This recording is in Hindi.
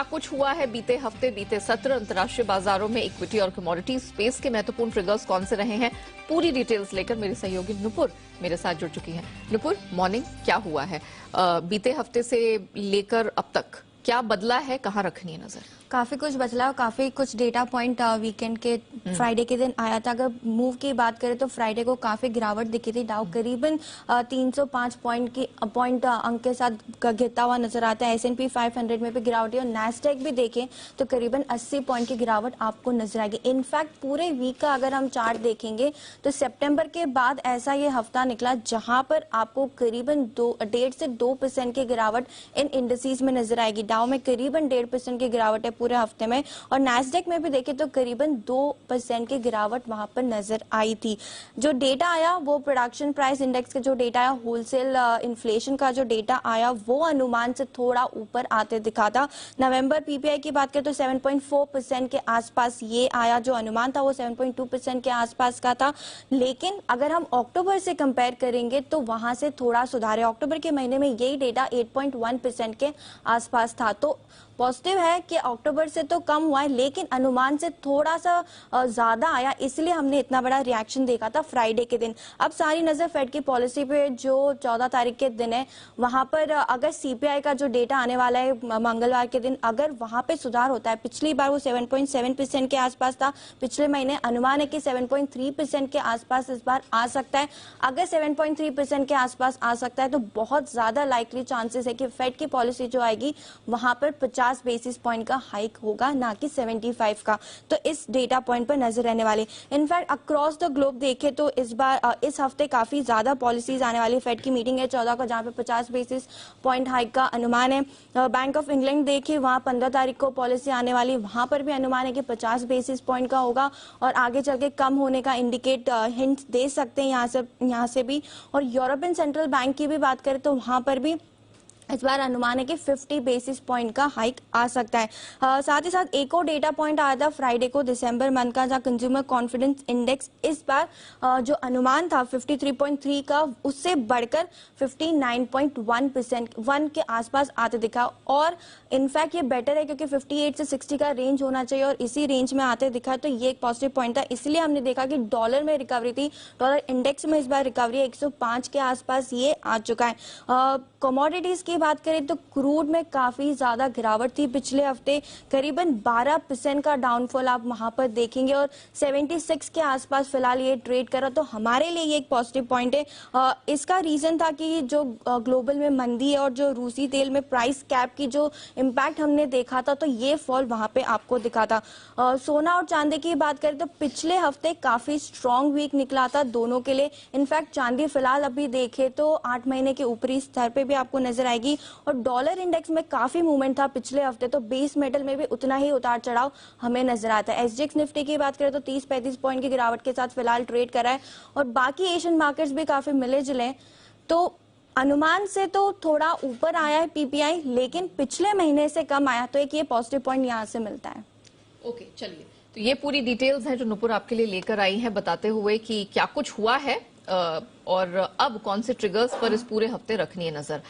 कुछ हुआ है बीते हफ्ते बीते सत्र अंतर्राष्ट्रीय बाजारों में इक्विटी और कमोडिटी स्पेस के महत्वपूर्ण ट्रिगर्स कौन से रहे हैं, पूरी डिटेल्स लेकर मेरी सहयोगी नुपुर मेरे साथ जुड़ चुकी हैं। नुपुर, मॉर्निंग, क्या हुआ है बीते हफ्ते से लेकर अब तक, क्या बदला है, कहाँ रखनी है नजर? काफी कुछ बदला, काफी कुछ डेटा पॉइंट वीकेंड के फ्राइडे के दिन आया था। अगर मूव की बात करें तो फ्राइडे को काफी गिरावट दिखी थी। डाउ करीबन 305 पॉइंट अंक के साथ गिरता हुआ नजर आता है। S&P 500 में भी गिरावट है और नैस्डैक भी देखें तो करीबन 80 पॉइंट की गिरावट आपको नजर आएगी। इनफैक्ट पूरे वीक का अगर हम चार्ट देखेंगे तो सितंबर के बाद ऐसा ये हफ्ता निकला जहां पर आपको करीबन 1.5 से 2% की गिरावट इन इंडस्ट्रीज में नजर आएगी। डाउ में करीबन 1.5% की गिरावट है पूरे हफ्ते में और नैस्डैक में भी देखें तो करीबन 2% की गिरावट वहां पर नजर आई थी। जो डेटा आया वो प्रोडक्शन प्राइस इंडेक्स का जो डेटा आया, होलसेल इन्फ्लेशन का जो डेटा आया वो अनुमान से थोड़ा ऊपर आते दिखा था। नवंबर पीपीआई की बात करें तो 7.4% के आसपास ये आया, जो अनुमान था वो 7.2% के आसपास का था। लेकिन अगर हम अक्टूबर से कंपेयर करेंगे तो वहां से थोड़ा सुधार है। अक्टूबर के महीने में यही डेटा 8.1% के आसपास था। तो पॉजिटिव है कि अक्टूबर से तो कम हुआ है लेकिन अनुमान से थोड़ा सा ज्यादा आया, इसलिए हमने इतना बड़ा रिएक्शन देखा था फ्राइडे के दिन। अब सारी नजर फेड की पॉलिसी पे जो 14 तारीख के दिन है, वहां पर अगर सीपीआई का जो डेटा आने वाला है मंगलवार के दिन, अगर वहां पे सुधार होता है, पिछली बार वो 7.7% के आसपास था, पिछले महीने अनुमान है कि 7.3% के आसपास इस बार आ सकता है। अगर 7.3% के आसपास आ सकता है तो बहुत ज्यादा लाइकली चांसेस है कि फेड की पॉलिसी जो आएगी वहां पर 50 बेसिस पॉइंट का हाइक होगा, ना कि 75 का। तो इस डेटा पॉइंट पर नजर रहने वाली। इनफैक्ट अक्रॉस द ग्लोब देखे तो इस बार इस हफ्ते काफी ज्यादा पॉलिसीज आने वाली। फेड की मीटिंग है 14 को जहां पे 50 बेसिस पॉइंट हाइक का अनुमान है। बैंक ऑफ इंग्लैंड देखिए वहां 15 तारीख को पॉलिसी आने वाली, वहां पर भी अनुमान है कि 50 बेसिस पॉइंट का होगा और आगे चल के कम होने का इंडिकेट हिंट दे सकते हैं यहाँ से भी। और यूरोपियन सेंट्रल बैंक की भी बात करें तो वहां पर भी इस बार अनुमान है कि 50 बेसिस पॉइंट का हाइक आ सकता है। साथ ही साथ एक और डेटा पॉइंट आया था फ्राइडे को दिसंबर मंथ का, जहां कंज्यूमर कॉन्फिडेंस इंडेक्स इस बार जो अनुमान था 53.3 का, उससे बढ़कर 59.1% के आसपास आते दिखा। और इनफैक्ट ये बेटर है क्योंकि 58 से 60 का रेंज होना चाहिए और इसी रेंज में आते दिखा, तो ये एक पॉजिटिव पॉइंट था। इसलिए हमने देखा कि डॉलर में रिकवरी थी, डॉलर इंडेक्स में इस बार रिकवरी 105 के आसपास ये आ चुका है। कमोडिटीज की बात करें तो क्रूड में काफी ज्यादा गिरावट थी पिछले हफ्ते, करीबन 12% का डाउनफॉल आप वहां पर देखेंगे और 76 के आसपास फिलहाल ये ट्रेड करा। तो हमारे लिए ये एक पॉजिटिव पॉइंट है। इसका रीजन था कि जो ग्लोबल में मंदी है और जो रूसी तेल में प्राइस कैप की जो इम्पैक्ट हमने देखा था, तो ये फॉल वहां पे आपको दिखा था। सोना और चांदी की बात करें तो पिछले हफ्ते काफी स्ट्रॉन्ग वीक निकला था दोनों के लिए। इनफैक्ट चांदी फिलहाल अभी देखे तो 8 महीने के ऊपरी स्तर पे भी आपको नजर आएगी और डॉलर इंडेक्स में काफी मूवमेंट था पिछले हफ्ते, तो बेस मेटल में भी उतना ही उतार चढ़ाव हमें नजर आता है। SGX निफ्टी की बात करें तो 30-35 पॉइंट की गिरावट के साथ फिलहाल ट्रेड कर रहा है और बाकी एशियन मार्केट्स भी काफी मिले जुले। तो अनुमान से तो थोड़ा ऊपर आया है पीपीआई, लेकिन पिछले महीने से कम आया, तो एक ये पॉजिटिव पॉइंट यहाँ से मिलता है। ओके, चलिए, तो ये पूरी डिटेल्स हैं जो नुपुर आपके लिए लेकर आई हैं, बताते हुए कि क्या कुछ हुआ है और अब कौन से ट्रिगर्स पर इस पूरे हफ्ते रखनी है नजर।